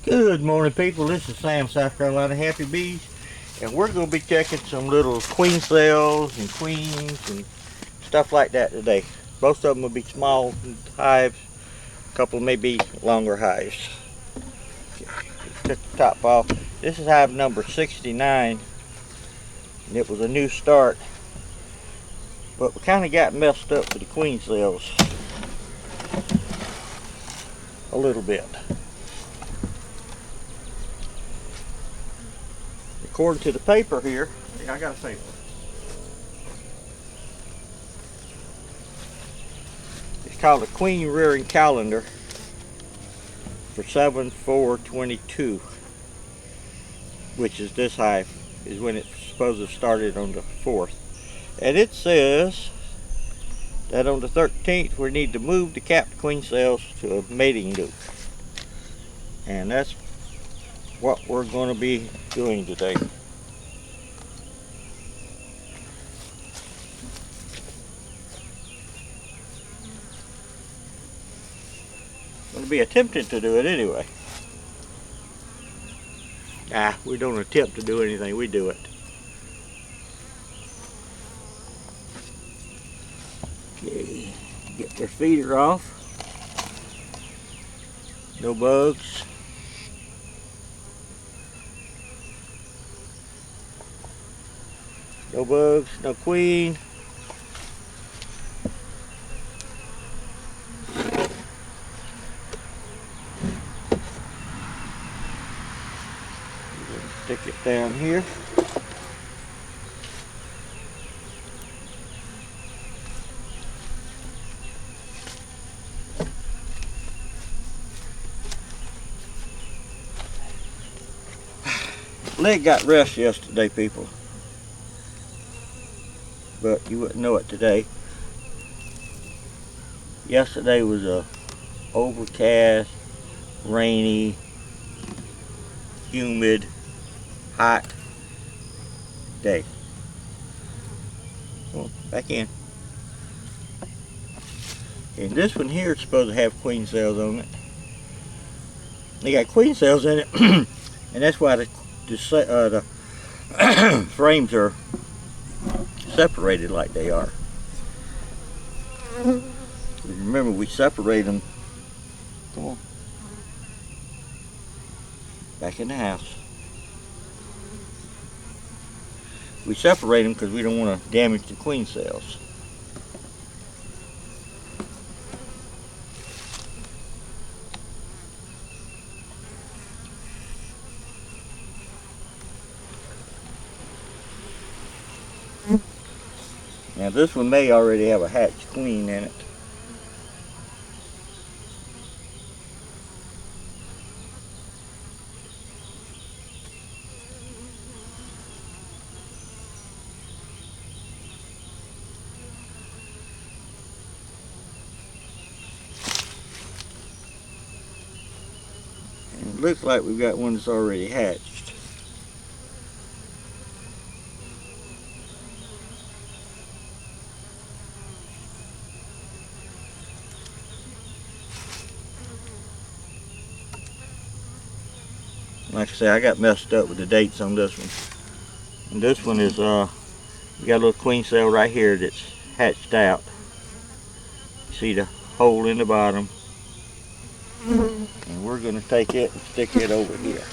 Good morning, people. This is Sam, South Carolina Happy Bees, and we're going to be checking some little queen cells and queens and stuff like that today. Most of them will be small hives, a couple may be longer hives. Took the top off. This is hive number 69, and it was a new start, but we kind of got messed up with the queen cells a little bit. According to the paper here, I got a paper. It's called a Queen Rearing Calendar for 7/4/22, which is this hive, is when it's supposed to have started on the 4th. And it says that on the 13th we need to move the capped queen cells to a mating nuke. And that's what we're going to be doing today. Going to be attempting to do it anyway. We don't attempt to do anything, we do it. Okay, get their feeder off. No bugs. No bugs, no queen. Stick it down here. Leg got rest yesterday, people, but you wouldn't know it today. Yesterday was a overcast, rainy, humid, hot day. Well, back in. And this one here is supposed to have queen cells on it. They got queen cells in it, and that's why the frames are separated like they are. Remember, we separate them. Come on. Back in the house. We separate them because we don't want to damage the queen cells. Now this one may already have a hatched queen in it. And it looks like we've got one that's already hatched. Like I say, I got messed up with the dates on this one. And this one is, we got a little queen cell right here that's hatched out. See the hole in the bottom? And we're going to take it and stick it over here.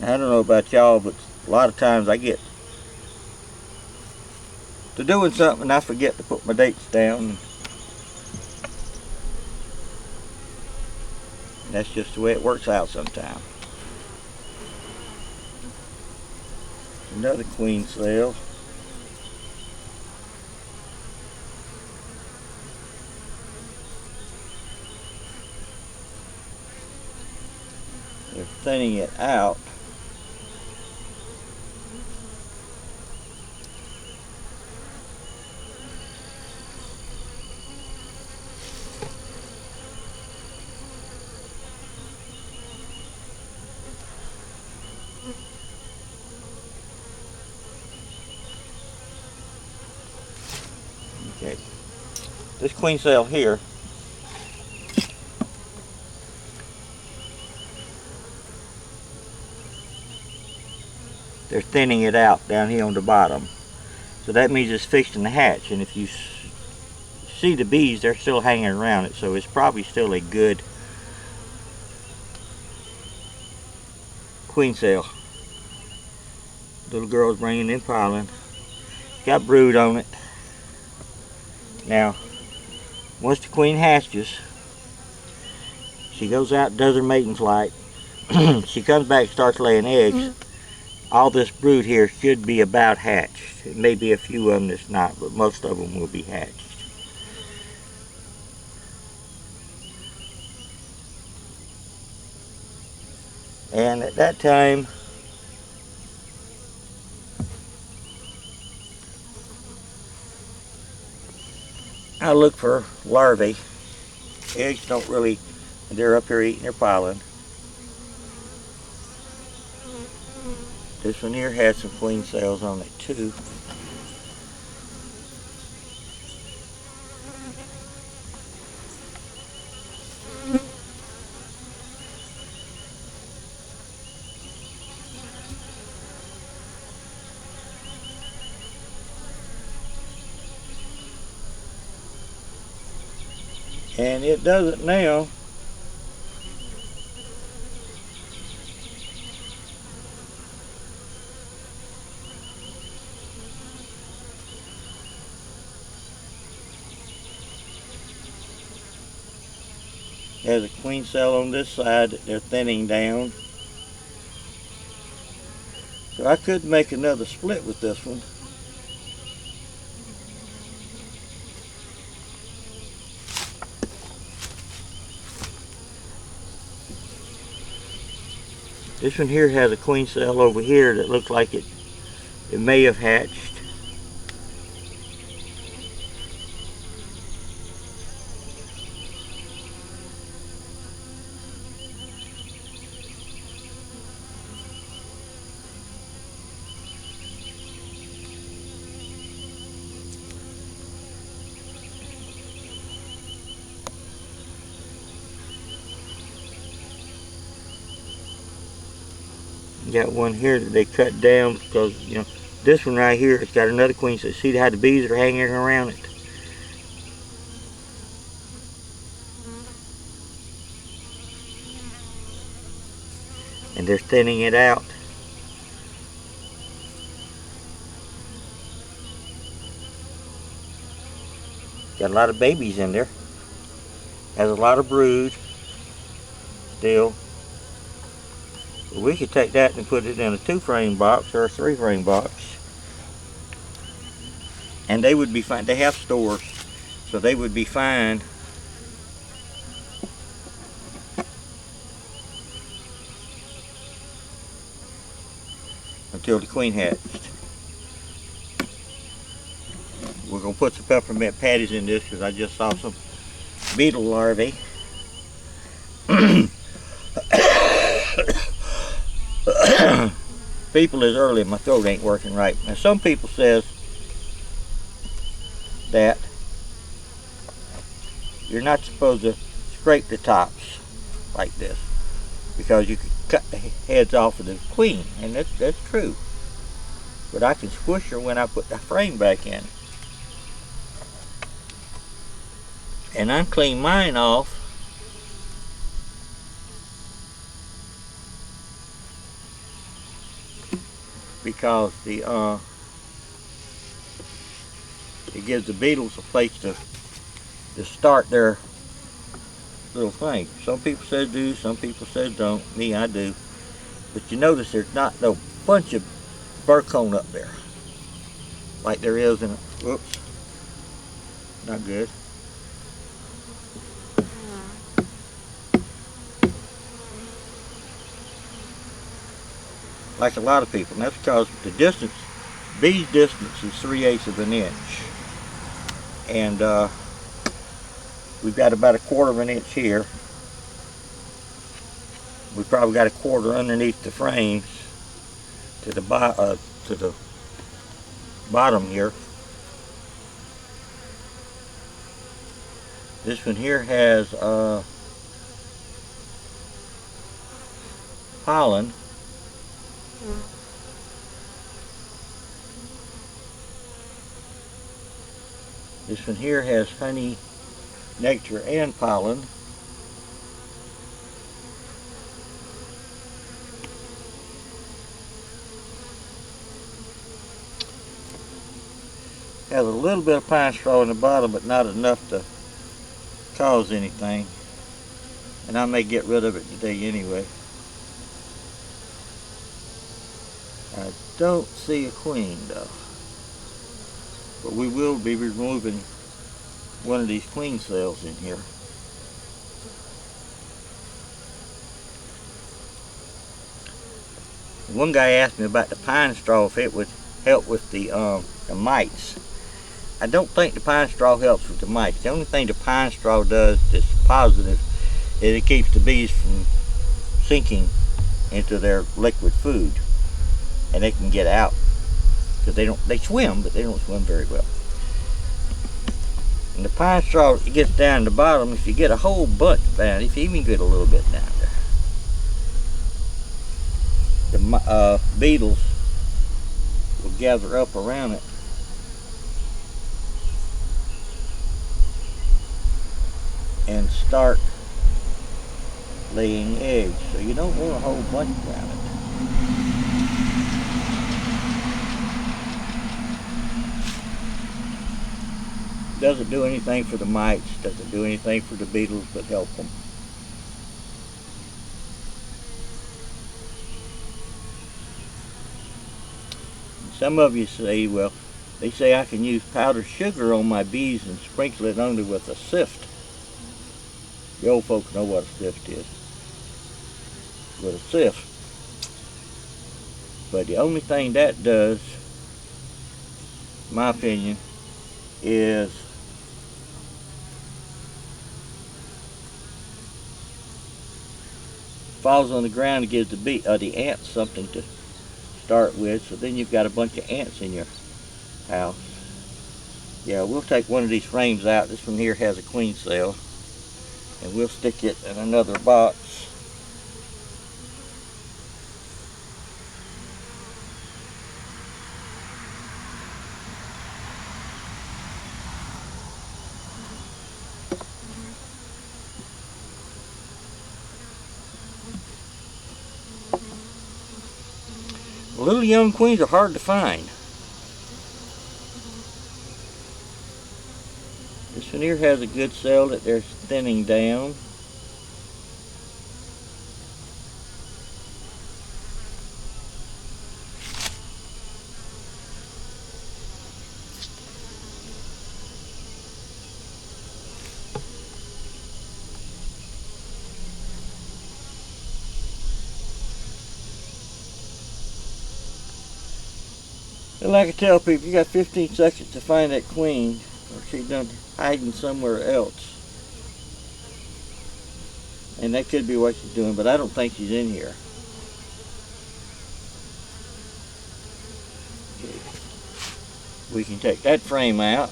I don't know about y'all, but a lot of times I get to doing something and I forget to put my dates down. And that's just the way it works out sometimes. Another queen cell. They're thinning it out. Okay. This queen cell here, they're thinning it out down here on the bottom. So that means it's fixing to hatch. And if you see the bees, they're still hanging around it. So it's probably still a good queen cell. Little girl's bringing in pollen. Got brood on it. Now, once the queen hatches, she goes out and does her mating flight. She comes back and starts laying eggs. All this brood here should be about hatched. It may be a few of them that's not, but most of them will be hatched. And at that time, I look for larvae. Eggs don't really, they're up here eating their pollen. This one here has some queen cells on it too. And it does it now. There's a queen cell on this side that they're thinning down. So I could make another split with this one. This one here has a queen cell over here that looks like it may have hatched. Got one here that they cut down because, you know, this one right here, it's got another queen cell. See how the bees are hanging around it? And they're thinning it out. Got a lot of babies in there. Has a lot of brood still. We could take that and put it in a 2-frame box or a 3-frame box, and they would be fine. They have stores, so they would be fine. Until the queen hatched. We're gonna put some peppermint patties in this because I just saw some beetle larvae. People is early, my throat ain't working right. Now some people says that you're not supposed to scrape the tops like this because you could cut the heads off of the queen, and that's true. But I can squish her when I put the frame back in. And unclean mine off because the it gives the beetles a place to start their little thing. Some people say do, some people say don't. Me, I do. But you notice there's not no bunch of burr cone up there like there is in a, whoops, not good. Like a lot of people, and that's because the distance, bee's distance is 3/8 of an inch, and we've got about 1/4 of an inch here. We probably got 1/4 underneath the frames, to the bottom here. This one here has pollen. This one here has honey, nectar, and pollen. Has a little bit of pine straw in the bottom, but not enough to cause anything. And I may get rid of it today anyway. I don't see a queen though. But we will be removing one of these queen cells in here. One guy asked me about the pine straw, if it would help with the mites. I don't think the pine straw helps with the mites. The only thing the pine straw does that's positive is it keeps the bees from sinking into their liquid food, and they can get out. Because they swim, but they don't swim very well. And the pine straw, it gets down the bottom. If you get a whole bunch down, if you even get a little bit down there, the beetles will gather up around it and start laying eggs. So you don't want a whole bunch around it. Doesn't do anything for the mites, doesn't do anything for the beetles, but help them. Some of you say, well, they say I can use powdered sugar on my bees and sprinkle it only with a sift. The old folks know what a sift is. With a sift. But the only thing that does, in my opinion, is falls on the ground and gives the ants something to start with. So then you've got a bunch of ants in your house. Yeah, we'll take one of these frames out. This one here has a queen cell, and we'll stick it in another box. Little young queens are hard to find. This one here has a good cell that they're thinning down. And like I tell people, you got 15 seconds to find that queen, or she's done hiding somewhere else. And that could be what she's doing, but I don't think she's in here. We can take that frame out.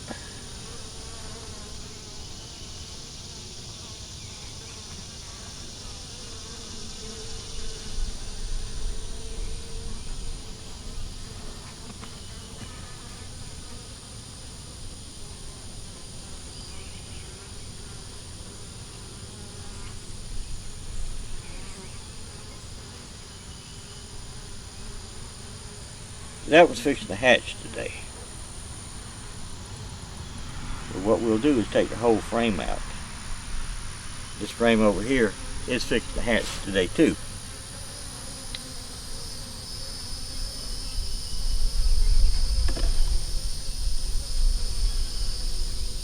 That was fixing to hatch today. So what we'll do is take the whole frame out. This frame over here is fixing to hatch today too.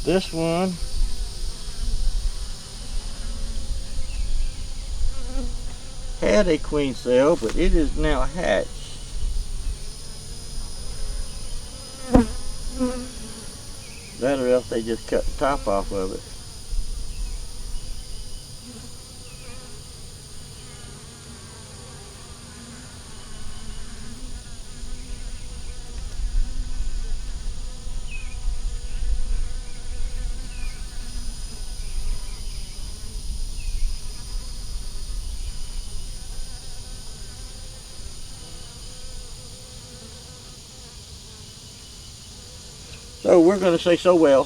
This one had a queen cell, but it is now hatched. That or else they just cut the top off of it. So we're going to say so well.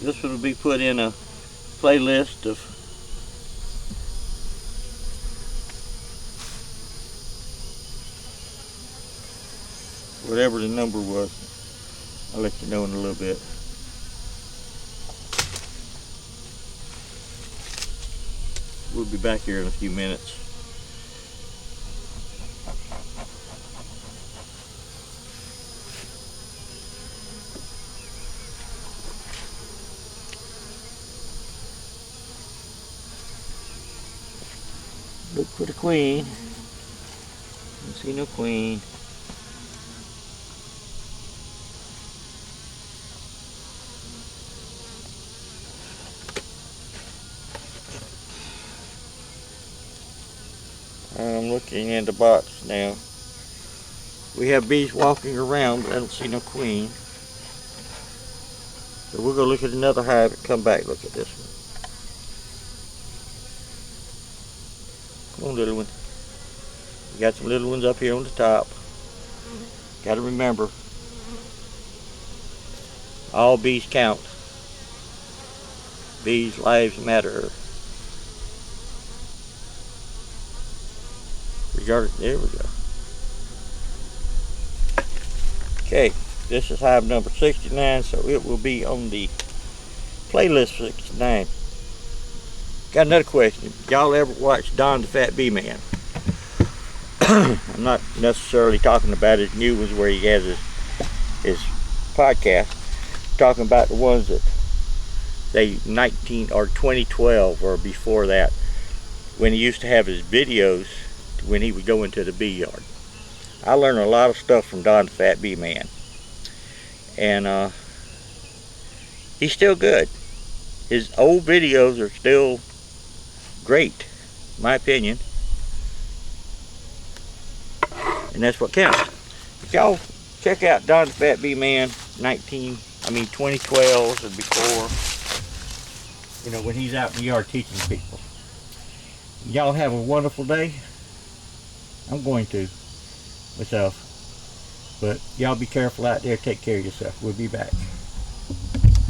This will be put in a playlist of whatever the number was. I'll let you know in a little bit. We'll be back here in a few minutes. Look for the queen. Don't see no queen. I'm looking in the box now. We have bees walking around, but I don't see no queen. So we're going to look at another hive and come back and look at this one. Come on, little one. We got some little ones up here on the top. Got to remember, all bees count. Bees' lives matter. There we go. Okay, this is hive number 69, so it will be on the playlist for 69. Got another question. Y'all ever watch Don the Fat Bee Man? I'm not necessarily talking about his new ones where he has his podcast. I'm talking about the ones that they 19 or 2012 or before that, when he used to have his videos when he would go into the bee yard. I learned a lot of stuff from Don the Fat Bee Man, and he's still good. His old videos are still great, in my opinion, and that's what counts. If y'all check out Don the Fat Bee Man 2012 or before, you know, when he's out in the yard teaching people. Y'all have a wonderful day. I'm going to myself, but y'all be careful out there. Take care of yourself. We'll be back.